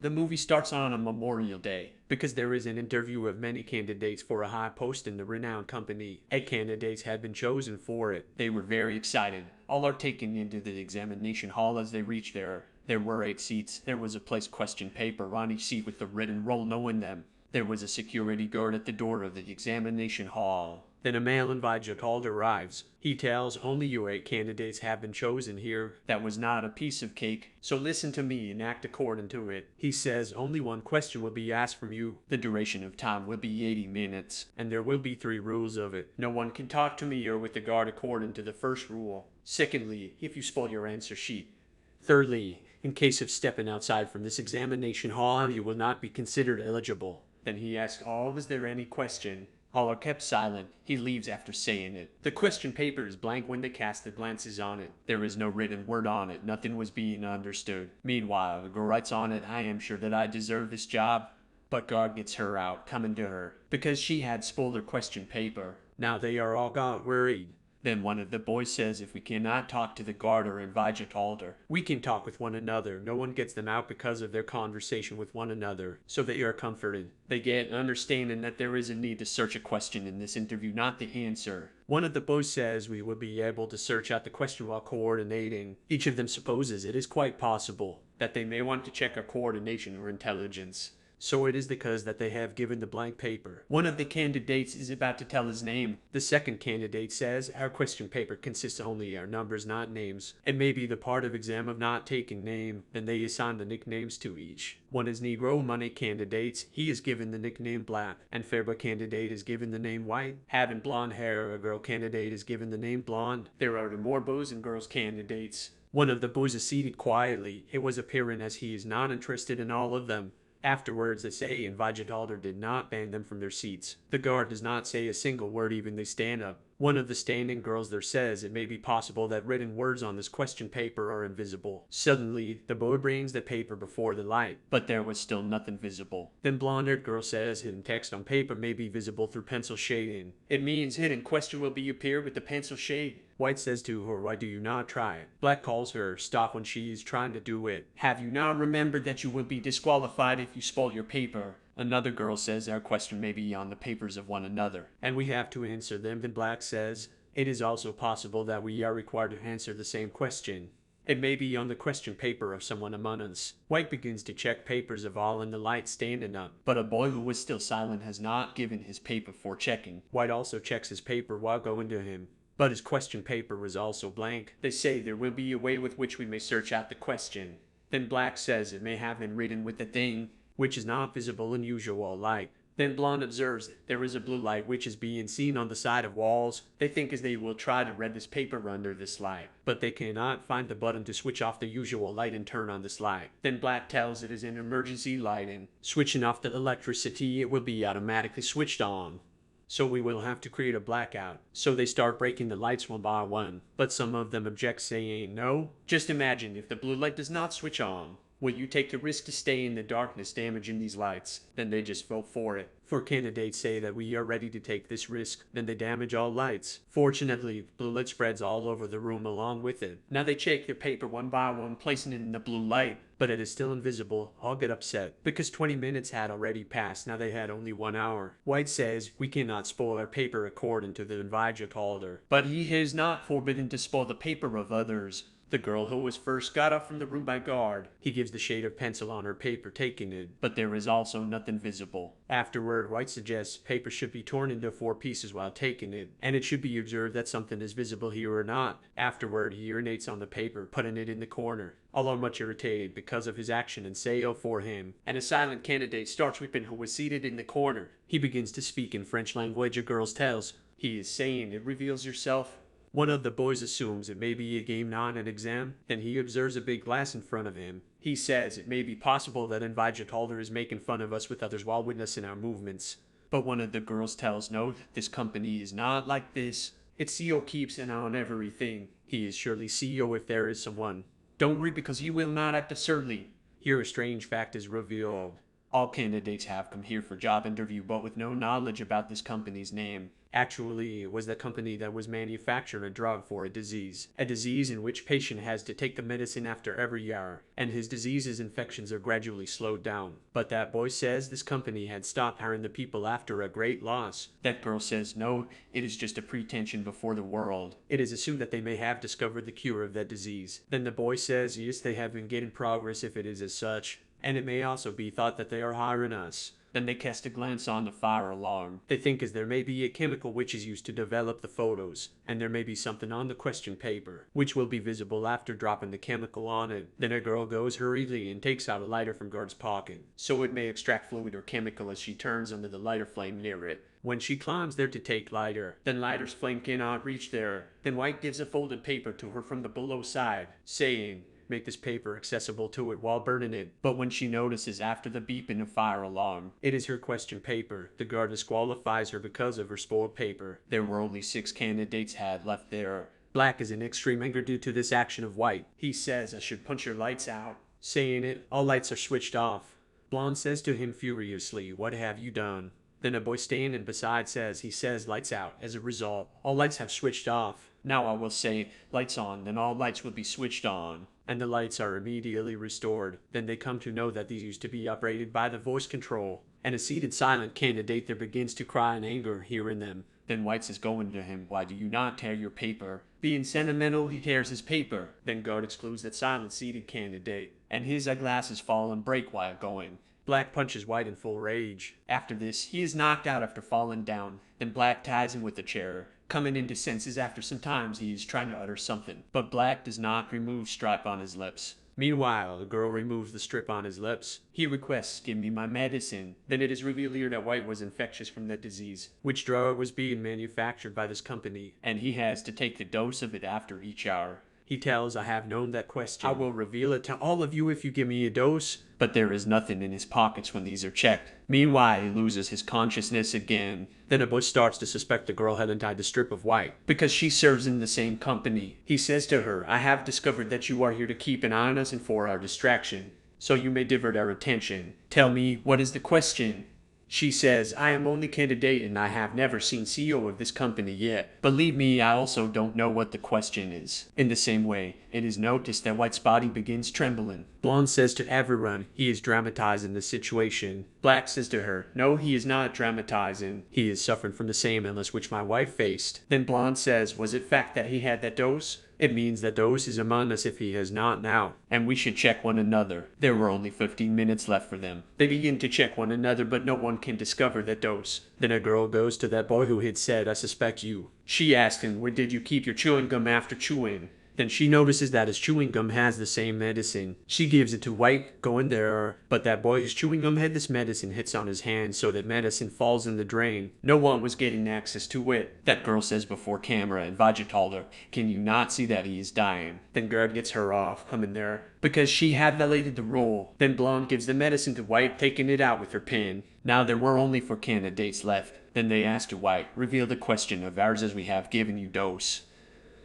The movie starts on a Memorial Day because there is an interview of many candidates for a high post in the renowned company. 8 candidates had been chosen for it. They were very excited. All are taken into the examination hall as they reach there. There were 8 seats. There was a placed question paper on each seat with the written roll knowing them. There was a security guard at the door of the examination hall. Then a male invigilate arrives. He tells only you 8 candidates have been chosen here. That was not a piece of cake, so listen to me and act according to it. He says only one question will be asked from you. The duration of time will be 80 minutes, and there will be 3 rules of it. No one can talk to me or with the guard according to the first rule. Secondly, if you spoil your answer sheet. Thirdly, in case of stepping outside from this examination hall, you will not be considered eligible. Then he asks all, is there any question? All are kept silent. He leaves after saying it. The question paper is blank when they cast their glances on it. There is no written word on it. Nothing was being understood. Meanwhile, the girl writes on it, I am sure that I deserve this job. But guard gets her out, coming to her, because she had spoiled her question paper. Now they are all got worried. Then one of the boys says if we cannot talk to the guard or invigilate, we can talk with one another. No one gets them out because of their conversation with one another, so they are comforted. They get understanding that there is a need to search a question in this interview, not the answer. One of the boys says we will be able to search out the question while coordinating. Each of them supposes it is quite possible that they may want to check our coordination or intelligence. So it is because that they have given the blank paper. One of the candidates is about to tell his name. The second candidate says, our question paper consists only our numbers, not names. It may be the part of exam of not taking name, then they assign the nicknames to each. One is Negro money candidates. He is given the nickname Black, and Fairba candidate is given the name White. Having blonde hair, a girl candidate is given the name Blonde. There are more boys and girls candidates. One of the boys is seated quietly. It was apparent as he is not interested in all of them. Afterwards, they say invigilate did not ban them from their seats. The guard does not say a single word, even they stand up. One of the standing girls there says it may be possible that written words on this question paper are invisible. Suddenly, the boy brings the paper before the light, but there was still nothing visible. Then blonde-haired girl says hidden text on paper may be visible through pencil shading. It means hidden question will be appear with the pencil shade. White says to her, why do you not try it? Black calls her, stop when she is trying to do it. Have you not remembered that you will be disqualified if you spoil your paper? Another girl says our question may be on the papers of one another, and we have to answer them. Then Black says, it is also possible that we are required to answer the same question. It may be on the question paper of someone among us. White begins to check papers of all in the light standing up, but a boy who was still silent has not given his paper for checking. White also checks his paper while going to him, but his question paper was also blank. They say there will be a way with which we may search out the question. Then Black says it may have been written with the thing, which is not visible in usual light. Then Blonde observes there is a blue light which is being seen on the side of walls. They think as they will try to read this paper under this light, but they cannot find the button to switch off the usual light and turn on this light. Then Black tells it is an emergency lighting. Switching off the electricity, it will be automatically switched on. So we will have to create a blackout. So they start breaking the lights one by one, but some of them object, saying no. Just imagine if the blue light does not switch on. Will you take the risk to stay in the darkness damaging these lights? Then they just vote for it. 4 candidates say that we are ready to take this risk. Then they damage all lights. Fortunately, blue light spreads all over the room along with it. Now they check their paper one by one, placing it in the blue light. But it is still invisible. All get upset because 20 minutes had already passed. Now they had only 1 hour. White says we cannot spoil our paper according to the invigilate, but he is not forbidden to spoil the paper of others. The girl who was first got up from the room by guard. He gives the shade of pencil on her paper, taking it, but there is also nothing visible. Afterward, White suggests paper should be torn into 4 pieces while taking it, and it should be observed that something is visible here or not. Afterward, he urinates on the paper, putting it in the corner. All are much irritated because of his action and say oh for him. And a silent candidate starts weeping who was seated in the corner. He begins to speak in French language a girl tells. He is saying it reveals yourself. One of the boys assumes it may be a game, not an exam. Then he observes a big glass in front of him. He says it may be possible that invigilate is making fun of us with others while witnessing our movements. But one of the girls tells no, this company is not like this. Its CEO keeps an eye on everything. He is surely CEO if there is someone. Don't read because you will not act absurdly. Here a strange fact is revealed. All candidates have come here for job interview but with no knowledge about this company's name. Actually, it was the company that was manufacturing a drug for a disease in which patient has to take the medicine after every hour, and his disease's infections are gradually slowed down. But that boy says this company had stopped hiring the people after a great loss. That girl says no, it is just a pretension before the world. It is assumed that they may have discovered the cure of that disease. Then the boy says yes, they have been getting progress if it is as such, and it may also be thought that they are hiring us. Then they cast a glance on the fire alarm. They think as there may be a chemical which is used to develop the photos, and there may be something on the question paper, which will be visible after dropping the chemical on it. Then a girl goes hurriedly and takes out a lighter from guard's pocket, so it may extract fluid or chemical as she turns under the lighter flame near it. When she climbs there to take lighter, then lighter's flame cannot reach there. Then White gives a folded paper to her from the below side, saying, make this paper accessible to it while burning it. But when she notices after the beeping of fire alarm, it is her question paper, the guard disqualifies her because of her spoiled paper. There were only 6 candidates had left there. Black is in extreme anger due to this action of White. He says, I should punch your lights out. Saying it, all lights are switched off. Blonde says to him furiously, what have you done? Then a boy standing beside says, he says lights out. As a result, all lights have switched off. Now I will say lights on, then all lights will be switched on. And the lights are immediately restored. Then they come to know that these used to be operated by the voice control. And a seated silent candidate there begins to cry in anger hearing them. Then White says going to him, why do you not tear your paper? Being sentimental, he tears his paper. Then guard excludes that silent seated candidate. And his eyeglasses fall and break while going. Black punches White in full rage. After this, he is knocked out after falling down. Then Black ties him with a chair. Coming into senses after some times, he is trying to utter something, but Black does not remove strip on his lips. Meanwhile, the girl removes the strip on his lips. He requests, give me my medicine. Then it is revealed here that White was infectious from that disease, which drug was being manufactured by this company, and he has to take the dose of it after each hour. He tells, I have known that question. I will reveal it to all of you if you give me a dose. But there is nothing in his pockets when these are checked. Meanwhile, he loses his consciousness again. Then a boy starts to suspect the girl had untied the strip of White, because she serves in the same company. He says to her, I have discovered that you are here to keep an eye on us and for our distraction, so you may divert our attention. Tell me, what is the question? She says, I am only candidate and I have never seen CEO of this company yet. Believe me, I also don't know what the question is. In the same way, it is noticed that White's body begins trembling. Blonde says to everyone, he is dramatizing the situation. Black says to her, no, he is not dramatizing. He is suffering from the same illness which my wife faced. Then Blonde says, was it fact that he had that dose? It means that dose is among us if he has not now, and we should check one another. There were only 15 minutes left for them. They begin to check one another, but no one can discover that dose. Then a girl goes to that boy who had said, I suspect you. She asks him, where did you keep your chewing gum after chewing? Then she notices that his chewing gum has the same medicine. She gives it to White, going there, but that boy whose chewing gum had this medicine hits on his hand so that medicine falls in the drain. No one was getting access to it. That girl says before camera, and Vajra told her, can you not see that he is dying? Then Guard gets her off, coming there, because she had violated the rule. Then Blonde gives the medicine to White, taking it out with her pen. Now there were only 4 candidates left. Then they asked to White, reveal the question of ours as we have given you dose.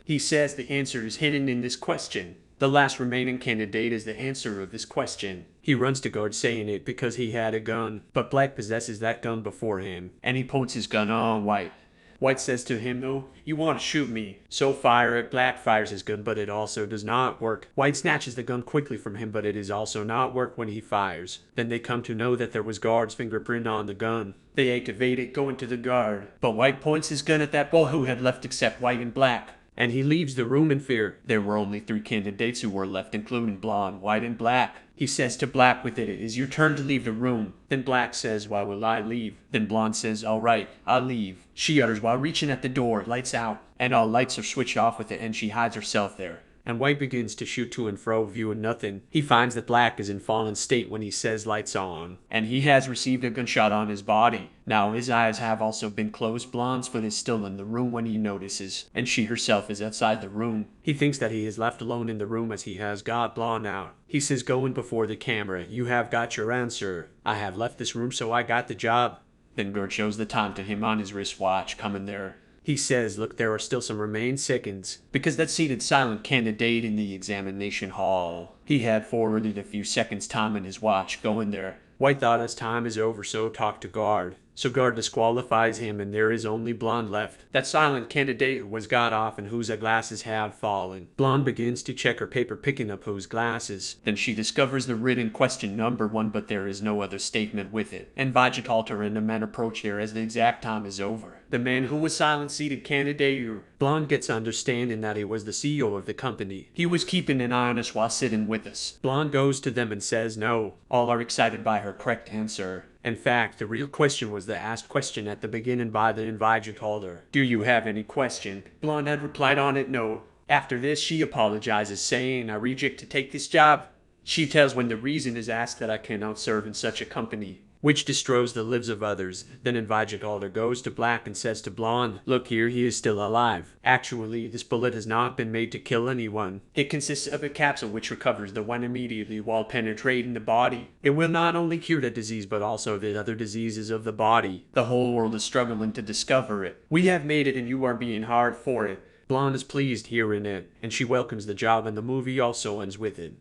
He says the answer is hidden in this question. The last remaining candidate is the answer of this question. He runs to Guard saying it because he had a gun, but Black possesses that gun before him, and he points his gun on White. White says to him, no, you want to shoot me. So fire it. Black fires his gun, but it also does not work. White snatches the gun quickly from him, but it is also not work when he fires. Then they come to know that there was Guard's fingerprint on the gun. They activate it, going to the Guard, but White points his gun at that boy who had left except White and Black. And he leaves the room in fear. There were only 3 candidates who were left, including Blonde, White, and Black. He says to Black with it is your turn to leave the room. Then Black says, why will I leave? Then Blonde says, all right, I'll leave. She utters while reaching at the door, lights out, and all lights are switched off with it, and she hides herself there. And White begins to shoot to and fro, viewing nothing. He finds that Black is in fallen state when he says lights on, and he has received a gunshot on his body. Now his eyes have also been closed. Blonde's foot is still in the room when he notices, and she herself is outside the room. He thinks that he is left alone in the room as he has got Blonde out. He says going before the camera, you have got your answer. I have left this room so I got the job. Then Gert shows the time to him on his wristwatch, coming there. He says, look, there are still some remaining seconds, because that seated silent candidate in the examination hall He had forwarded a few seconds time in his watch going there. White thought his time is over, so talk to guard. So guard disqualifies him and there is only Blonde left. That silent candidate was got off and whose glasses had fallen. Blonde begins to check her paper picking up whose glasses. Then she discovers the written question number 1 but there is no other statement with it. And Vigitalter and the men approach her as the exact time is over. The man who was silent seated candidate. Blonde gets understanding that he was the CEO of the company. He was keeping an eye on us while sitting with us. Blonde goes to them and says no. All are excited by her correct answer. In fact, the real question was the asked question at the beginning by the Invigitalter. Do you have any question? Blonde had replied on it no. After this, she apologizes, saying, I reject to take this job. She tells when the reason is asked that I cannot serve in such a company, which destroys the lives of others. Then Invigitalter goes to black and says to Blonde, look here, he is still alive. Actually, this bullet has not been made to kill anyone. It consists of a capsule which recovers the one immediately while penetrating the body. It will not only cure the disease but also the other diseases of the body. The whole world is struggling to discover it. We have made it and you are being hard for it. Blonde is pleased hearing it, and she welcomes the job and the movie also ends with it.